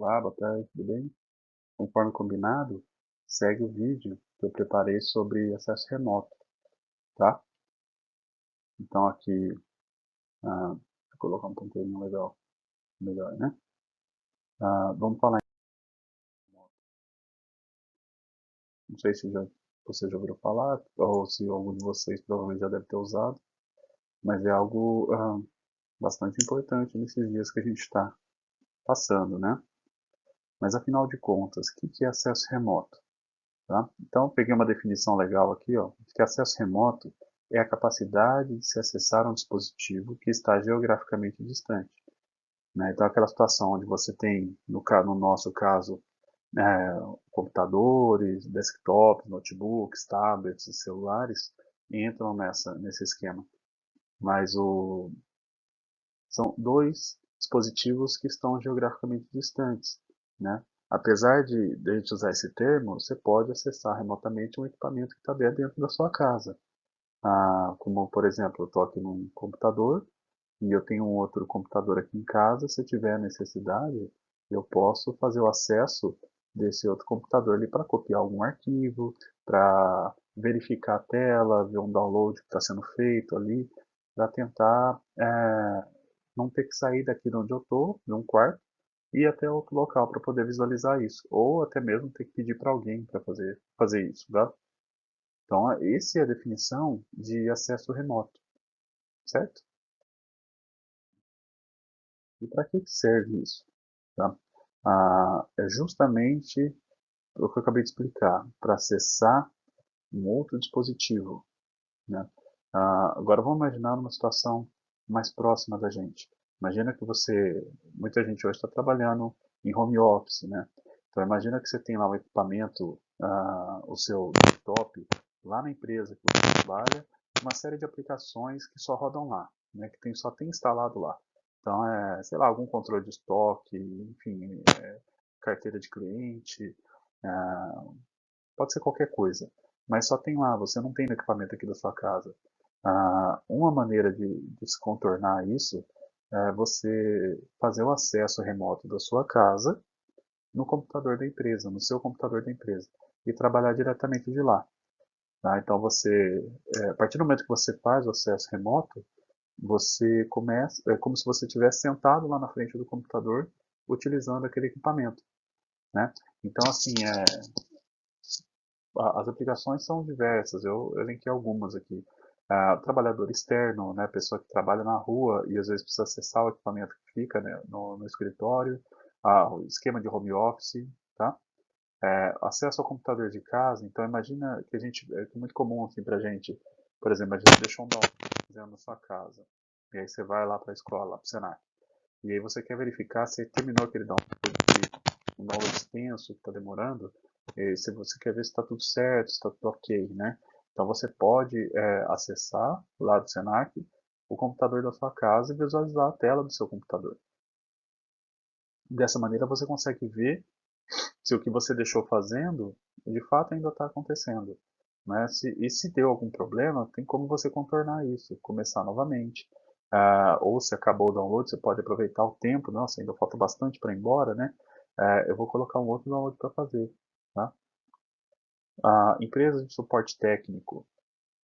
Olá, boa tarde, tudo bem? Conforme combinado, segue o vídeo que eu preparei sobre acesso remoto, tá? Então aqui, vou colocar um pontinho legal, melhor, né? Vamos falar, não sei se você já ouviu falar, ou se algum de vocês provavelmente já deve ter usado, mas é algo bastante importante nesses dias que a gente está passando, né? Mas afinal de contas, o que é acesso remoto? Tá? Então, eu peguei uma definição legal aqui, ó, de que acesso remoto é a capacidade de se acessar um dispositivo que está geograficamente distante. Né? Então, aquela situação onde você tem, no nosso caso, computadores, desktops, notebooks, tablets e celulares, entram nesse esquema. Mas são dois dispositivos que estão geograficamente distantes. Né? Apesar de a gente usar esse termo, você pode acessar remotamente um equipamento que está dentro da sua casa. Como, por exemplo, eu estou aqui num computador e eu tenho um outro computador aqui em casa. Se eu tiver necessidade, eu posso fazer o acesso desse outro computador ali para copiar algum arquivo, para verificar a tela, ver um download que está sendo feito ali, para tentar não ter que sair daqui de onde eu estou, de um quarto, e ir até outro local para poder visualizar isso. Ou até mesmo ter que pedir para alguém para fazer isso. Tá? Então, essa é a definição de acesso remoto, certo? E para que serve isso? Tá? É justamente o que eu acabei de explicar, para acessar um outro dispositivo. Né? Agora vamos imaginar uma situação mais próxima da gente. Imagina que muita gente hoje está trabalhando em home office, né? Então imagina que você tem lá um equipamento, o seu desktop, lá na empresa que você trabalha, uma série de aplicações que só rodam lá, né? Que só tem instalado lá. Então sei lá, algum controle de estoque, enfim, carteira de cliente, ah, pode ser qualquer coisa, mas só tem lá, você não tem no equipamento aqui da sua casa. Uma maneira de se contornar isso é você fazer o acesso remoto da sua casa no computador da empresa, no seu computador da empresa, e trabalhar diretamente de lá. Tá? Então a partir do momento que você faz o acesso remoto, você começa, é como se você estivesse sentado lá na frente do computador, utilizando aquele equipamento. Né? Então, assim, as aplicações são diversas, eu elenquei algumas aqui. Trabalhador externo, né, pessoa que trabalha na rua e às vezes precisa acessar o equipamento que fica, né, no escritório, o esquema de home office, tá? Acesso ao computador de casa, então imagina que é muito comum assim pra gente, por exemplo, a gente deixou um download na sua casa, e aí você vai lá para a escola, lá para o Senac, e aí você quer verificar se terminou aquele download, um download extenso que está demorando, e se você quer ver se está tudo certo, se está tudo ok, né? Então você pode acessar lá do Senac o computador da sua casa e visualizar a tela do seu computador. Dessa maneira você consegue ver se o que você deixou fazendo de fato ainda está acontecendo. Né? E se deu algum problema, tem como você contornar isso, começar novamente. Ou se acabou o download, você pode aproveitar o tempo. Nossa, ainda falta bastante para ir embora, né? Eu vou colocar um outro download para fazer. Tá? Empresas de suporte técnico.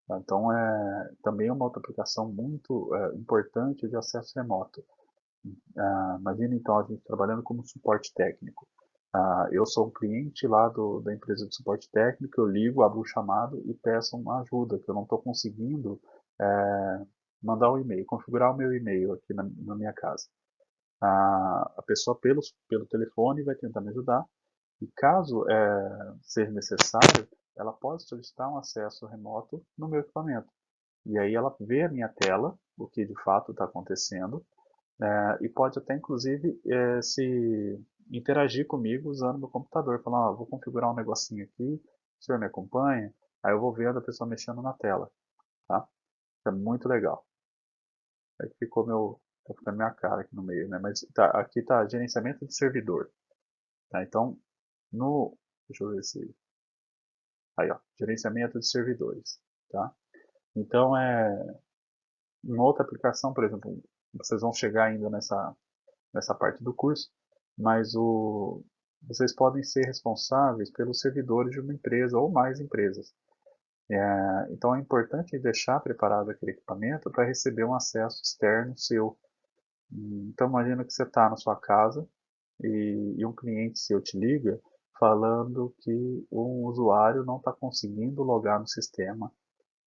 Tá? Então, também é uma outra aplicação muito importante de acesso remoto. Imagina então a gente trabalhando como suporte técnico. Eu sou um cliente lá da empresa de suporte técnico, eu ligo, abro o chamado e peço uma ajuda, que eu não estou conseguindo mandar um e-mail, configurar o meu e-mail aqui na minha casa. A pessoa pelo telefone vai tentar me ajudar e caso seja necessário, ela pode solicitar um acesso remoto no meu equipamento. E aí ela vê a minha tela, o que de fato está acontecendo, e pode até inclusive se interagir comigo usando meu computador, falar, vou configurar um negocinho aqui, o senhor me acompanha, aí eu vou vendo a pessoa mexendo na tela, tá? É muito legal. Aí tá ficando minha cara aqui no meio, né? Mas aqui tá gerenciamento de servidor, tá? Então, deixa eu ver se, aí ó, gerenciamento de servidores, tá? Então, uma outra aplicação, por exemplo, vocês vão chegar ainda nessa parte do curso, mas vocês podem ser responsáveis pelos servidores de uma empresa ou mais empresas. Então é importante deixar preparado aquele equipamento para receber um acesso externo seu. Então imagina que você está na sua casa e um cliente seu te liga falando que um usuário não está conseguindo logar no sistema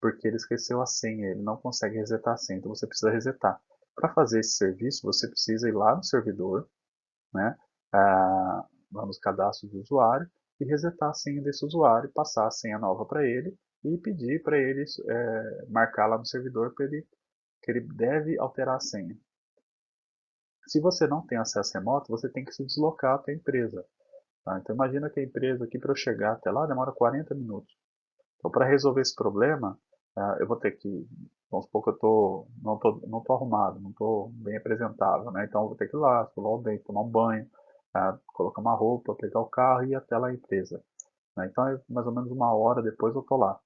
porque ele esqueceu a senha, ele não consegue resetar a senha, então você precisa resetar. Para fazer esse serviço, você precisa ir lá no servidor, né, lá nos cadastros do usuário, e resetar a senha desse usuário, passar a senha nova para ele e pedir para ele marcar lá no servidor que ele deve alterar a senha. Se você não tem acesso remoto, você tem que se deslocar até a empresa. Tá? Então imagina que a empresa aqui para eu chegar até lá demora 40 minutos. Então para resolver esse problema, eu vou ter que, vamos supor que eu não tô arrumado, não estou bem apresentável, né? Então eu vou ter que ir lá, escovar o dente, tomar um banho, colocar uma roupa, pegar o carro e ir até lá a empresa. Né? Então é mais ou menos uma hora depois eu estou lá.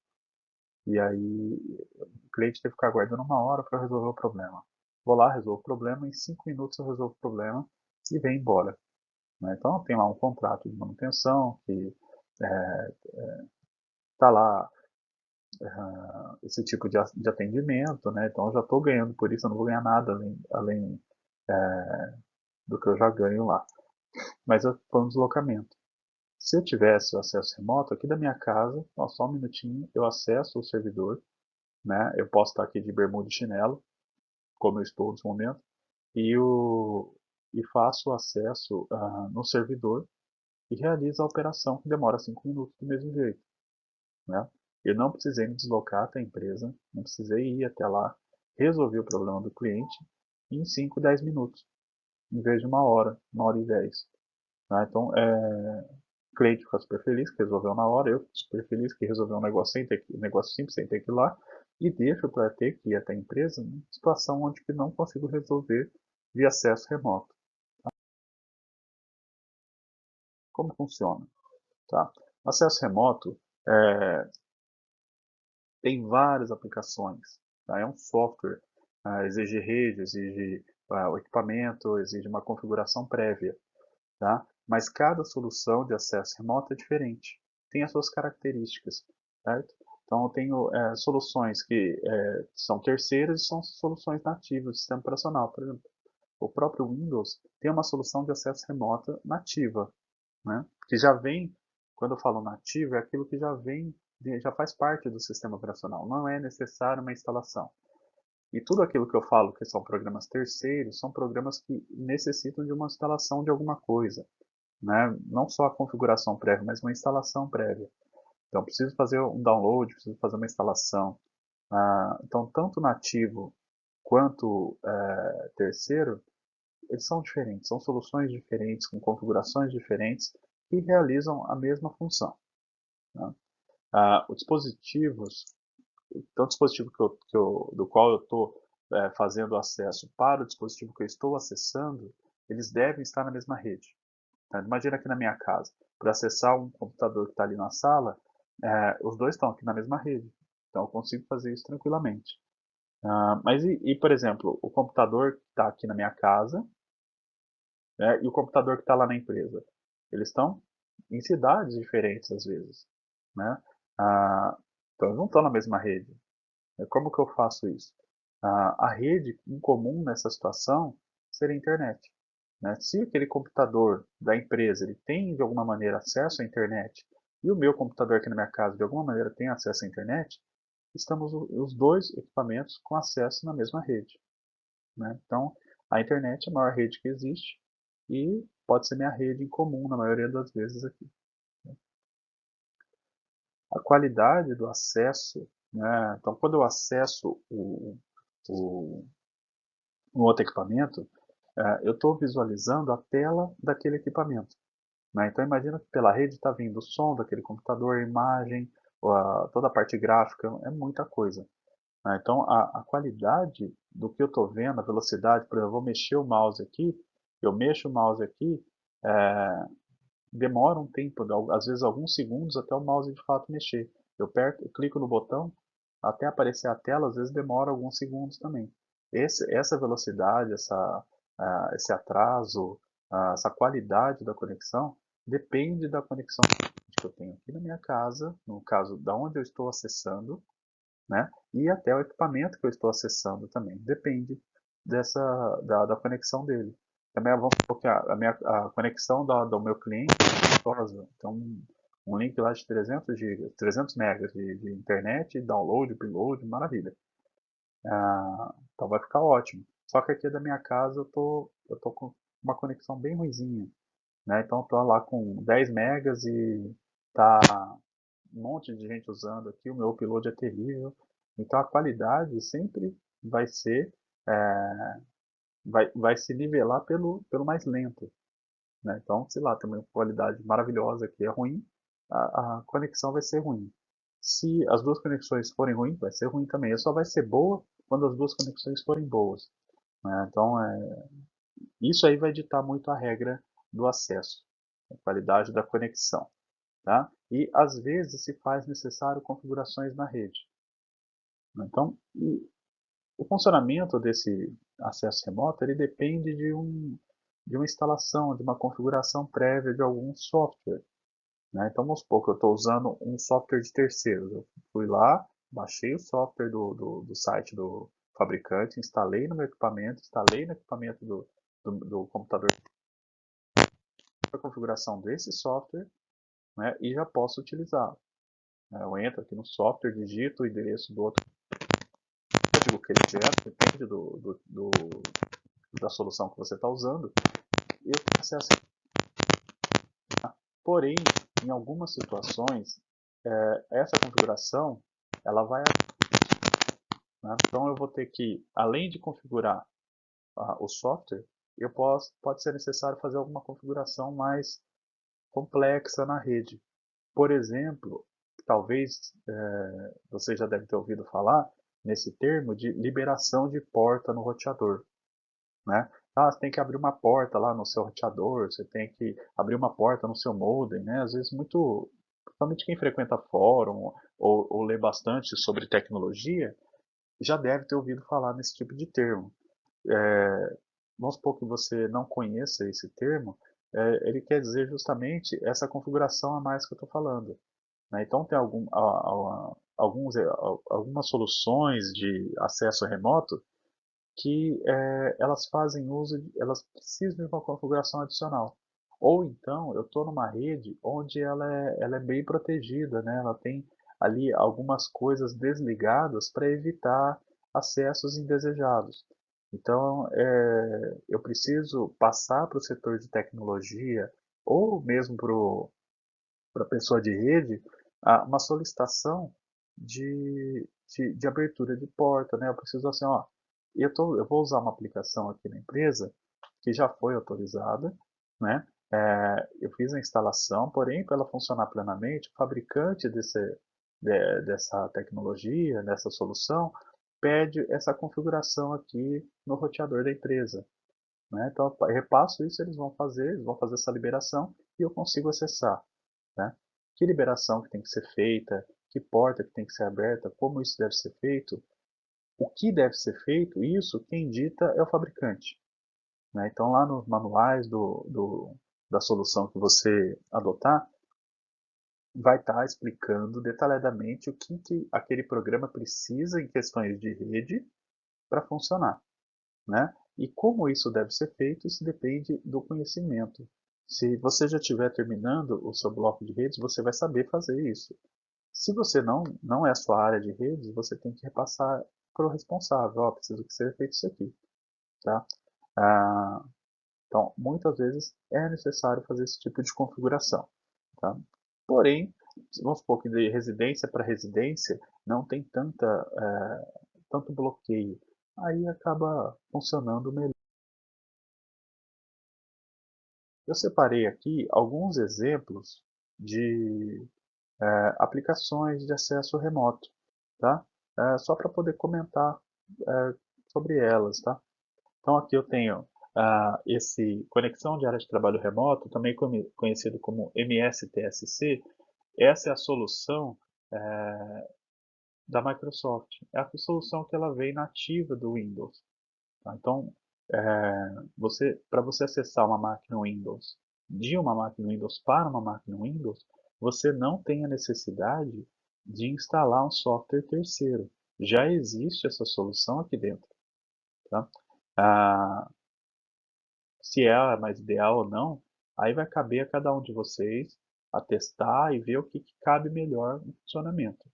E aí o cliente teve que ficar aguardando uma hora para resolver o problema. Vou lá, resolvo o problema, em 5 minutos eu resolvo o problema e venho embora. Né? Então tem lá um contrato de manutenção que está lá esse tipo de atendimento, né? Então eu já estou ganhando por isso, eu não vou ganhar nada além do que eu já ganho lá. Mas foi um deslocamento. Se eu tivesse o acesso remoto aqui da minha casa, ó, só um minutinho, eu acesso o servidor, né? Eu posso estar aqui de bermuda e chinelo, como eu estou nesse momento, e faço o acesso no servidor e realizo a operação que demora 5 minutos do mesmo jeito. Né? Eu não precisei me deslocar até a empresa, não precisei ir até lá, resolvi o problema do cliente em 5, 10 minutos, em vez de uma hora e 10. Tá? Então, o cliente fica super feliz que resolveu na hora, eu fico super feliz que resolveu um negócio simples sem ter que ir lá, e deixo para ter que ir até a empresa em situação onde que não consigo resolver via acesso remoto. Como funciona? Tá? Acesso remoto é, tem várias aplicações. Tá? É um software, exige rede, exige o equipamento, exige uma configuração prévia. Tá? Mas cada solução de acesso remoto é diferente, tem as suas características. Certo? Então eu tenho soluções que são terceiras e são soluções nativas do sistema operacional. Por exemplo, o próprio Windows tem uma solução de acesso remoto nativa, né? Que já vem, quando eu falo nativo, é aquilo que já faz parte do sistema operacional, não é necessário uma instalação. E tudo aquilo que eu falo que são programas terceiros, são programas que necessitam de uma instalação de alguma coisa, né? Não só a configuração prévia, mas uma instalação prévia. Então, preciso fazer um download, preciso fazer uma instalação. Então, tanto nativo quanto terceiro, eles são diferentes, são soluções diferentes, com configurações diferentes, que realizam a mesma função. Né? Os dispositivos, então o dispositivo do qual eu estou fazendo acesso para o dispositivo que eu estou acessando, eles devem estar na mesma rede. Tá? Imagina aqui na minha casa, para acessar um computador que está ali na sala, os dois estão aqui na mesma rede. Então eu consigo fazer isso tranquilamente. Mas por exemplo, o computador que está aqui na minha casa, né, e o computador que está lá na empresa? Eles estão em cidades diferentes às vezes. Né? Então eles não estão na mesma rede. Como que eu faço isso? A rede em comum nessa situação seria a internet. Né? Se aquele computador da empresa ele tem de alguma maneira acesso à internet e o meu computador aqui na minha casa de alguma maneira tem acesso à internet, estamos os dois equipamentos com acesso na mesma rede. Né? Então, a internet é a maior rede que existe e pode ser minha rede em comum na maioria das vezes aqui. A qualidade do acesso, né? Então, quando eu acesso um outro equipamento, eu estou visualizando a tela daquele equipamento. Né? Então, imagina que pela rede está vindo o som daquele computador, a imagem, toda a parte gráfica, é muita coisa. Né? Então, a qualidade do que eu estou vendo, a velocidade, por exemplo, eu vou mexer o mouse aqui, eu mexo o mouse aqui, demora um tempo, às vezes alguns segundos até o mouse de fato mexer. Eu clico no botão, até aparecer a tela, às vezes demora alguns segundos também. Essa velocidade, esse atraso, essa qualidade da conexão depende da conexão que eu tenho aqui na minha casa, no caso da onde eu estou acessando, né? E até o equipamento que eu estou acessando também. Depende da conexão dele. Também vamos supor que a conexão do meu cliente é custosa. Então, um link lá de 300 GB, 300 megas de internet, download, upload, maravilha. Então vai ficar ótimo. Só que aqui da minha casa eu tô com uma conexão bem ruinzinha, né? Então eu tô lá com 10 megas e tá um monte de gente usando aqui, o meu upload é terrível. Então a qualidade sempre vai ser, vai se nivelar pelo mais lento, né? Então, sei lá, tem uma qualidade maravilhosa que é ruim, a conexão vai ser ruim. Se as duas conexões forem ruins, vai ser ruim também. Ela só vai ser boa quando as duas conexões forem boas, né? Então, isso aí vai ditar muito a regra do acesso, a qualidade da conexão, tá? E às vezes se faz necessário configurações na rede, né? Então, o funcionamento desse acesso remoto ele depende de uma instalação, de uma configuração prévia de algum software, né? Então vamos supor que eu estou usando um software de terceiros. Eu fui lá, baixei o software do site do fabricante, instalei no meu equipamento, instalei no equipamento do computador a configuração desse software, né? E já posso utilizá-lo, né? Eu entro aqui no software, digito o endereço do outro código que ele gera, depende da solução que você está usando, e eu tenho acesso. Porém, em algumas situações, essa configuração ela vai, né? Então eu vou ter que, além de configurar o software, pode ser necessário fazer alguma configuração mais complexa na rede. Por exemplo, talvez você já deve ter ouvido falar nesse termo de liberação de porta no roteador, né? Você tem que abrir uma porta lá no seu roteador, você tem que abrir uma porta no seu modem, né? Às vezes principalmente quem frequenta fórum ou lê bastante sobre tecnologia, já deve ter ouvido falar nesse tipo de termo. Vamos supor que você não conheça esse termo, ele quer dizer justamente essa configuração a mais que eu estou falando, né? Então tem algumas soluções de acesso remoto que elas precisam de uma configuração adicional. Ou então eu estou numa rede onde ela é bem protegida, né? Ela tem ali algumas coisas desligadas para evitar acessos indesejados. Então eu preciso passar para o setor de tecnologia ou mesmo para a pessoa de rede uma solicitação de abertura de porta, né? Eu preciso assim, ó, eu vou usar uma aplicação aqui na empresa que já foi autorizada, né? Eu fiz a instalação, porém, para ela funcionar plenamente, o fabricante dessa tecnologia, dessa solução, pede essa configuração aqui no roteador da empresa, né? Então, eu repasso isso, eles vão fazer essa liberação e eu consigo acessar, né? Que liberação que tem que ser feita, que porta que tem que ser aberta, como isso deve ser feito, o que deve ser feito, isso quem dita é o fabricante, né? Então lá nos manuais da solução que você adotar, vai estar explicando detalhadamente o que aquele programa precisa em questões de rede para funcionar, né? E como isso deve ser feito, isso depende do conhecimento. Se você já estiver terminando o seu bloco de redes, você vai saber fazer isso. Se você não é a sua área de redes, você tem que repassar para o responsável. Ó, preciso que seja feito isso aqui, tá? Ah, então, muitas vezes é necessário fazer esse tipo de configuração, tá? Porém, vamos supor que de residência para residência não tem tanto bloqueio. Aí acaba funcionando melhor. Eu separei aqui alguns exemplos de aplicações de acesso remoto, tá? Só para poder comentar é, sobre elas, tá? Então aqui eu tenho esse conexão de área de trabalho remoto, também conhecido como MSTSC. Essa é a solução da Microsoft. É a solução que ela vem nativa do Windows, tá? Então Para você acessar uma máquina Windows de uma máquina Windows para uma máquina Windows, você não tem a necessidade de instalar um software terceiro. Já existe essa solução aqui dentro. Tá? Ah, se é a mais ideal ou não, aí vai caber a cada um de vocês a testar e ver o que cabe melhor no funcionamento.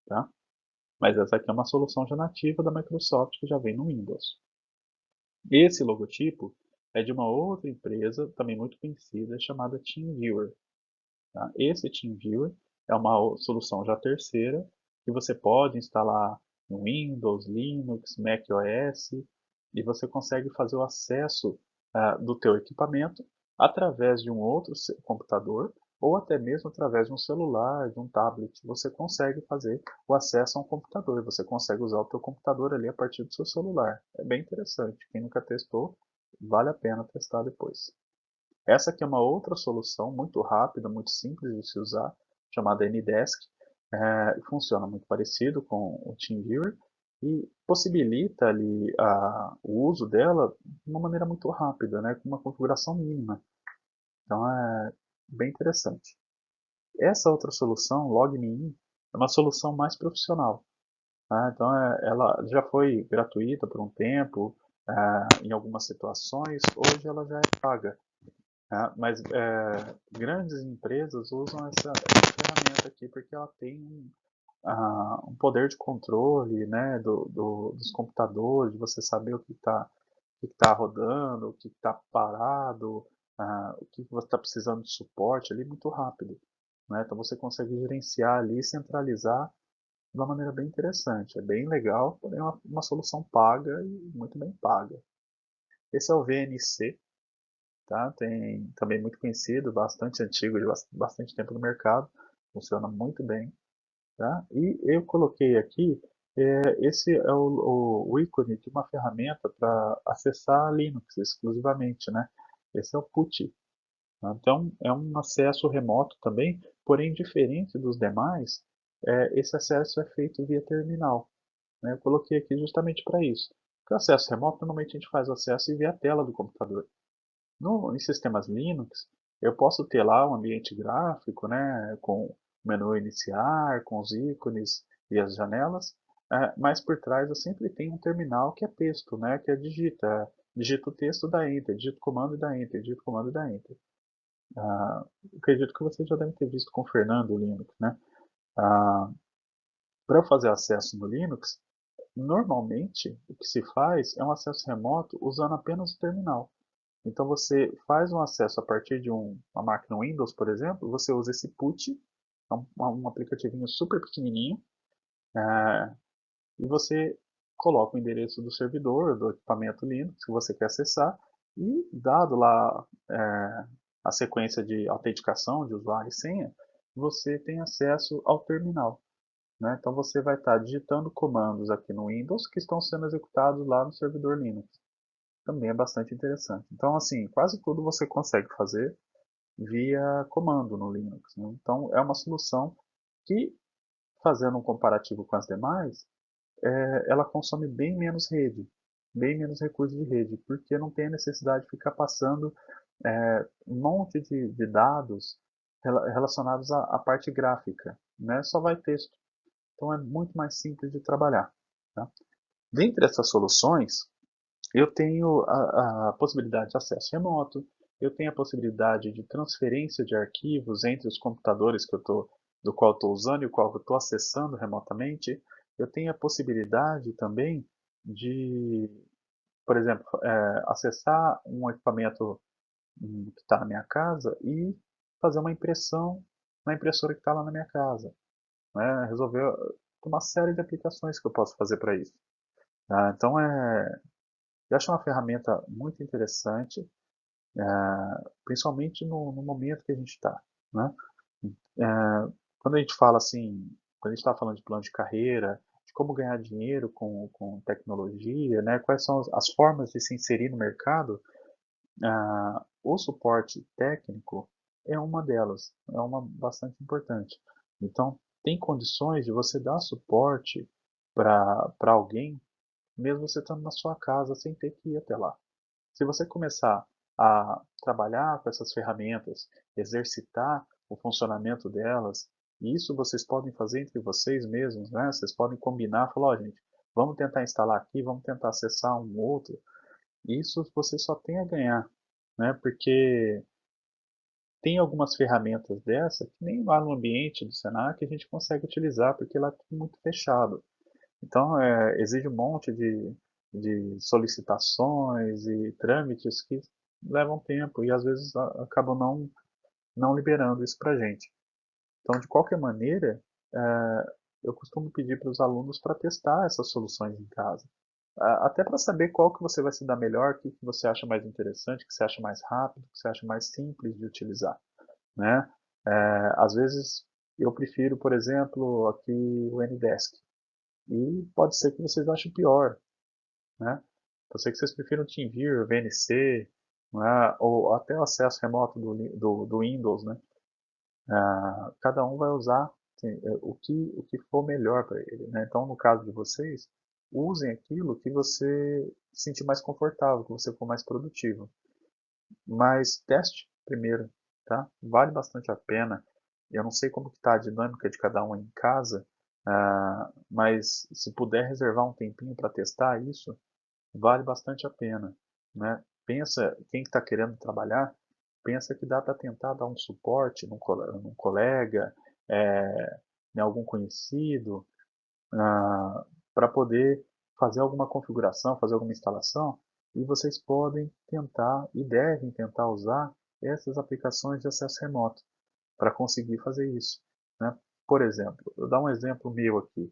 Tá? Mas essa aqui é uma solução já nativa da Microsoft que já vem no Windows. Esse logotipo é de uma outra empresa, também muito conhecida, chamada TeamViewer. Tá? Esse TeamViewer é uma solução já terceira, que você pode instalar no Windows, Linux, macOS, e você consegue fazer o acesso do teu equipamento através de um outro computador, ou até mesmo através de um celular, de um tablet. Você consegue fazer o acesso a um computador, você consegue usar o teu computador ali a partir do seu celular. É bem interessante, quem nunca testou, vale a pena testar depois. Essa aqui é uma outra solução muito rápida, muito simples de se usar, chamada Ndesk. Funciona muito parecido com o TeamViewer e possibilita ali o uso dela de uma maneira muito rápida, né, com uma configuração mínima. Então é bem interessante. Essa outra solução, LogMeIn, é uma solução mais profissional. Tá? Então ela já foi gratuita por um tempo, em algumas situações, hoje ela já é paga. Mas grandes empresas usam essa ferramenta aqui porque ela tem um poder de controle, né, dos computadores, de você saber o que tá rodando, o que está parado, o que você está precisando de suporte ali muito rápido. Né? Então você consegue gerenciar ali e centralizar de uma maneira bem interessante. É bem legal, porém é uma solução paga e muito bem paga. Esse é o VNC. Tá? Tem também muito conhecido, bastante antigo, de bastante tempo no mercado, funciona muito bem. Tá? E eu coloquei aqui, esse é o ícone de uma ferramenta para acessar Linux exclusivamente, né? Esse é o PuTTY. Tá? Então é um acesso remoto também, porém diferente dos demais, esse acesso é feito via terminal. Né? Eu coloquei aqui justamente para isso. Porque o acesso remoto, normalmente a gente faz o acesso via a tela do computador. Em sistemas Linux, eu posso ter lá um ambiente gráfico, né, com o menu iniciar, com os ícones e as janelas, mas por trás eu sempre tenho um terminal que é texto, né, que digita o texto, dá Enter, digita o comando e dá Enter, digita o comando e dá Enter. Acredito que vocês já devem ter visto com o Fernando o Linux, né? Para eu fazer acesso no Linux, normalmente o que se faz é um acesso remoto usando apenas o terminal. Então você faz um acesso a partir de uma máquina Windows, por exemplo, você usa esse PuTTY, é um aplicativinho super pequenininho, é, e você coloca o endereço do servidor, do equipamento Linux que você quer acessar, e dado lá a sequência de autenticação de usuário e senha, você tem acesso ao terminal. Né? Então você vai estar digitando comandos aqui no Windows que estão sendo executados lá no servidor Linux. Também é bastante interessante. Então, assim, quase tudo você consegue fazer via comando no Linux. Né? Então, é uma solução que, fazendo um comparativo com as demais, ela consome bem menos rede, bem menos recursos de rede, porque não tem a necessidade de ficar passando um monte de dados relacionados à parte gráfica. Né? Só vai texto. Então, é muito mais simples de trabalhar. Tá? Dentre essas soluções, eu tenho a possibilidade de acesso remoto, eu tenho a possibilidade de transferência de arquivos entre os computadores do qual estou usando e o qual estou acessando remotamente. Eu tenho a possibilidade também de, por exemplo, acessar um equipamento que está na minha casa e fazer uma impressão na impressora que está lá na minha casa. Né? Resolver uma série de aplicações que eu posso fazer para isso. Então, eu acho uma ferramenta muito interessante, principalmente no momento que a gente está. Né? Quando a gente fala assim, quando a gente está falando de plano de carreira, de como ganhar dinheiro com tecnologia, né? Quais são as formas de se inserir no mercado, o suporte técnico é uma delas, é uma bastante importante. Então, tem condições de você dar suporte para alguém, mesmo você estando na sua casa sem ter que ir até lá. Se você começar a trabalhar com essas ferramentas, exercitar o funcionamento delas, e isso vocês podem fazer entre vocês mesmos, né? Vocês podem combinar, falar, ó, gente, vamos tentar instalar aqui, vamos tentar acessar um outro. Isso você só tem a ganhar, né? Porque tem algumas ferramentas dessa que nem lá no ambiente do Senac a gente consegue utilizar, porque lá é tudo muito fechado. Então, exige um monte de solicitações e trâmites que levam tempo e às vezes acabam não liberando isso para a gente. Então, de qualquer maneira, eu costumo pedir para os alunos para testar essas soluções em casa. Até para saber qual que você vai se dar melhor, o que você acha mais interessante, o que você acha mais rápido, o que você acha mais simples de utilizar, né? Às vezes eu prefiro, por exemplo, aqui o Ndesk. E pode ser que vocês achem pior, né? Pode ser que vocês prefiram TeamViewer, VNC, né? Ou até o acesso remoto do Windows, né? Cada um vai usar assim, o que for melhor para ele, né? Então, no caso de vocês, usem aquilo que você se sentir mais confortável, que você for mais produtivo. Mas teste primeiro, tá? Vale bastante a pena. Eu não sei como que está a dinâmica de cada um em casa, mas se puder reservar um tempinho para testar isso, vale bastante a pena, né? Pensa, quem está querendo trabalhar, pensa que dá para tentar dar um suporte num colega, em algum conhecido, para poder fazer alguma configuração, fazer alguma instalação, e vocês podem tentar e devem tentar usar essas aplicações de acesso remoto para conseguir fazer isso, né? Por exemplo, eu dar um exemplo meu aqui.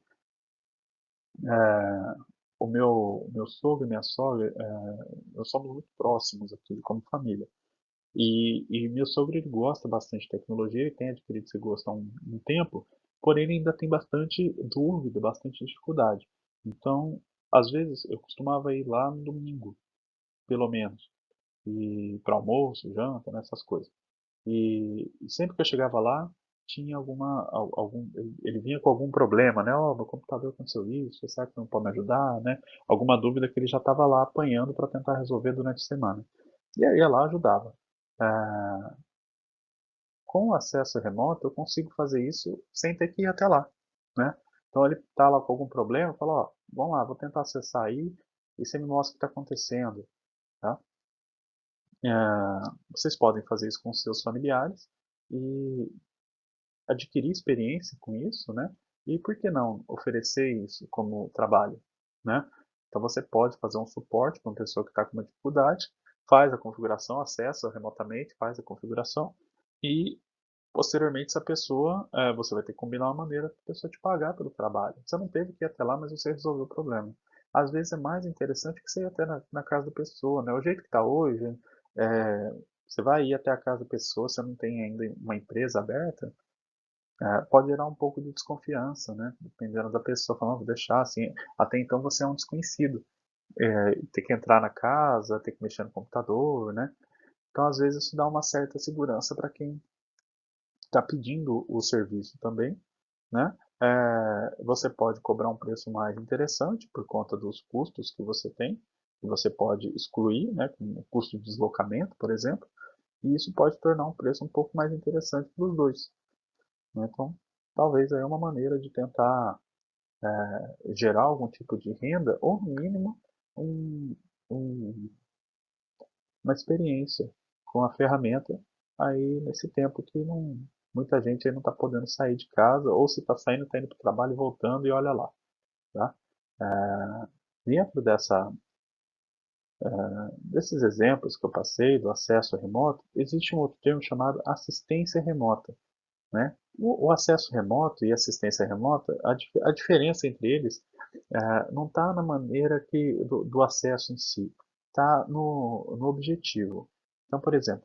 O meu sogro e minha sogra, nós somos muito próximos aqui como família. E meu sogro ele gosta bastante de tecnologia, ele tem adquirido esse gosto há um tempo, porém ele ainda tem bastante dúvida, bastante dificuldade. Então, às vezes eu costumava ir lá no domingo, pelo menos, e para almoço, janta, né, essas coisas. E sempre que eu chegava lá, tinha ele vinha com algum problema, né? Ó, meu computador aconteceu isso, será que não pode me ajudar, né? Alguma dúvida que ele já estava lá apanhando para tentar resolver durante a semana. E aí eu ia lá ajudava. Ah, com o acesso remoto, eu consigo fazer isso sem ter que ir até lá, né? Então ele está lá com algum problema, fala, ó, vamos lá, vou tentar acessar aí e você me mostra o que está acontecendo, tá? Vocês podem fazer isso com seus familiares e adquirir experiência com isso, né? E por que não oferecer isso como trabalho, né? Então você pode fazer um suporte para uma pessoa que está com uma dificuldade, faz a configuração, acessa remotamente, faz a configuração e posteriormente essa pessoa, você vai ter que combinar uma maneira para a pessoa te pagar pelo trabalho. Você não teve que ir até lá, mas você resolveu o problema. Às vezes é mais interessante que você ir até na casa da pessoa, né? O jeito que está hoje, é, você vai ir até a casa da pessoa, você não tem ainda uma empresa aberta, pode gerar um pouco de desconfiança, né? Dependendo da pessoa, falando, vou deixar assim, até então você é um desconhecido. Ter que entrar na casa, ter que mexer no computador, né? Então, às vezes, isso dá uma certa segurança para quem está pedindo o serviço também, né? Você pode cobrar um preço mais interessante por conta dos custos que você tem, que você pode excluir, né? Com o custo de deslocamento, por exemplo, e isso pode tornar um preço um pouco mais interessante para os dois, né? Então, talvez aí é uma maneira de tentar gerar algum tipo de renda, ou no mínimo um, um, uma experiência com a ferramenta aí nesse tempo que muita gente aí não está podendo sair de casa, ou se está indo para o trabalho e voltando e olha lá. Tá? Dentro desses exemplos que eu passei do acesso remoto, existe um outro termo chamado assistência remota. Né? O acesso remoto e assistência remota, a diferença entre eles não está na maneira do acesso em si, está no objetivo. Então, por exemplo,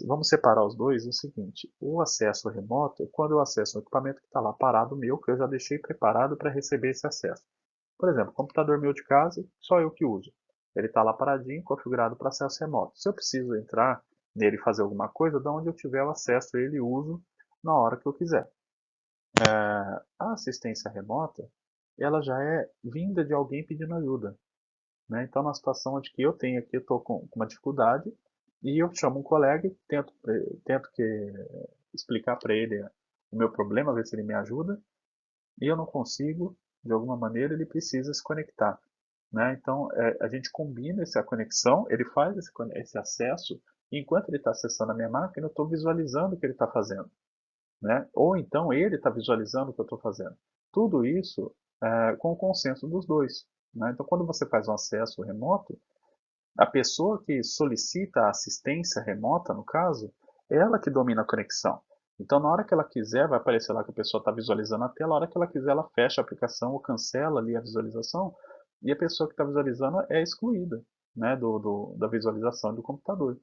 vamos separar os dois o seguinte: o acesso remoto é quando eu acesso um equipamento que está lá parado meu, que eu já deixei preparado para receber esse acesso. Por exemplo, computador meu de casa, só eu que uso. Ele está lá paradinho, configurado para acesso remoto. Se eu preciso entrar nele e fazer alguma coisa, de onde eu tiver o acesso a ele, uso na hora que eu quiser. A assistência remota, ela já é vinda de alguém pedindo ajuda. né? Então, na situação onde que eu tenho aqui, eu estou com uma dificuldade, e eu chamo um colega e tento explicar para ele o meu problema, ver se ele me ajuda, e eu não consigo, de alguma maneira, ele precisa se conectar, né? Então, a gente combina essa conexão, ele faz esse acesso, e enquanto ele está acessando a minha máquina, eu estou visualizando o que ele está fazendo, né? Ou então ele está visualizando o que eu estou fazendo. Tudo isso com o consenso dos dois, né? Então, quando você faz um acesso remoto, a pessoa que solicita a assistência remota, no caso, é ela que domina a conexão. Então, na hora que ela quiser, vai aparecer lá que a pessoa está visualizando a tela, na hora que ela quiser, ela fecha a aplicação ou cancela ali a visualização, e a pessoa que está visualizando é excluída, né, da visualização do computador,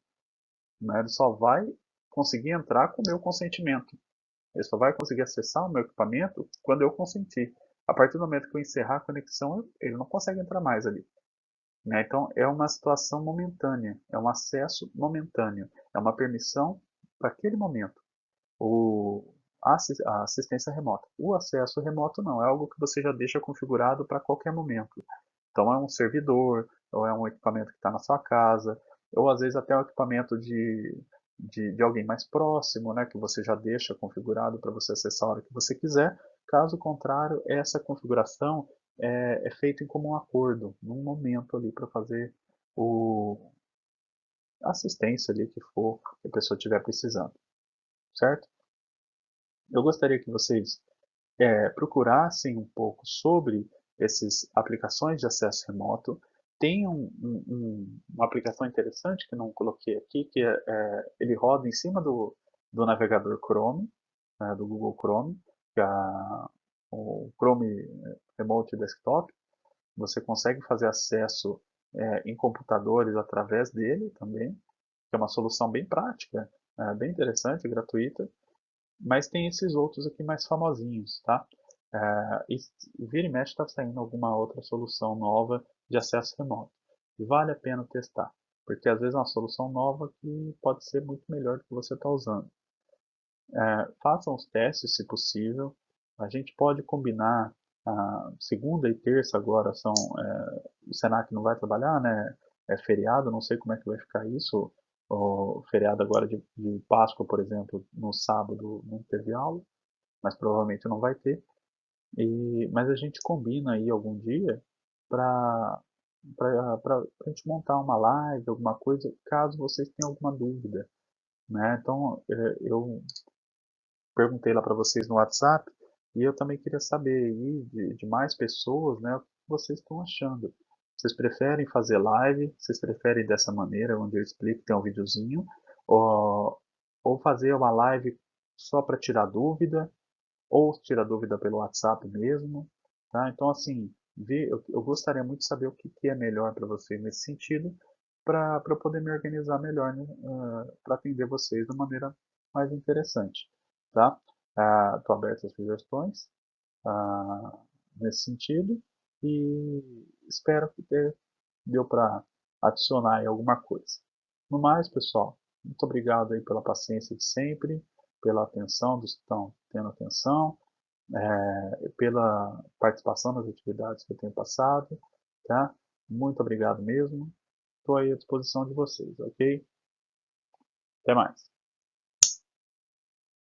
né? Ele só vai conseguir entrar com o meu consentimento. Ele só vai conseguir acessar o meu equipamento quando eu consentir. A partir do momento que eu encerrar a conexão, ele não consegue entrar mais ali, né? Então, é uma situação momentânea, é um acesso momentâneo, é uma permissão para aquele momento. A assistência remota. O acesso remoto não, é algo que você já deixa configurado para qualquer momento. Então, é um servidor, ou é um equipamento que está na sua casa, ou às vezes até um equipamento de alguém mais próximo, né, que você já deixa configurado para você acessar a hora que você quiser. Caso contrário, essa configuração é feita em comum acordo, num momento ali para fazer o, a assistência ali que for que a pessoa estiver precisando, certo? Eu gostaria que vocês procurassem um pouco sobre essas aplicações de acesso remoto. Tem uma aplicação interessante que não coloquei aqui, que ele roda em cima do navegador Chrome, do Google Chrome, que é o Chrome Remote Desktop. Você consegue fazer acesso em computadores através dele também, que é uma solução bem prática, bem interessante, gratuita. Mas tem esses outros aqui mais famosinhos, tá? E vira e mexe está saindo alguma outra solução nova de acesso remoto. Vale a pena testar, porque às vezes é uma solução nova que pode ser muito melhor do que você está usando. Façam os testes, se possível. A gente pode combinar segunda e terça agora o Senac não vai trabalhar, né? É feriado, não sei como é que vai ficar isso. O feriado agora de Páscoa, por exemplo, no sábado não teve aula, mas provavelmente não vai ter. Mas a gente combina aí algum dia para a gente montar uma live, alguma coisa, caso vocês tenham alguma dúvida, né? Então, eu perguntei lá para vocês no WhatsApp e eu também queria saber aí de mais pessoas, né, o que vocês estão achando. Vocês preferem fazer live? Vocês preferem dessa maneira, onde eu explico, tem um videozinho? Ou, ou fazer uma live só para tirar dúvida? Ou tirar dúvida pelo WhatsApp mesmo? Tá? Então, assim, eu gostaria muito de saber o que é melhor para vocês nesse sentido, para eu poder me organizar melhor, né, para atender vocês da maneira mais interessante. Tá? Estou aberto às sugestões nesse sentido e espero que deu para adicionar aí alguma coisa. No mais, pessoal, muito obrigado aí pela paciência de sempre, pela atenção dos que estão tendo atenção, pela participação nas atividades que eu tenho passado, tá? Muito obrigado mesmo. Estou aí à disposição de vocês, ok? Até mais.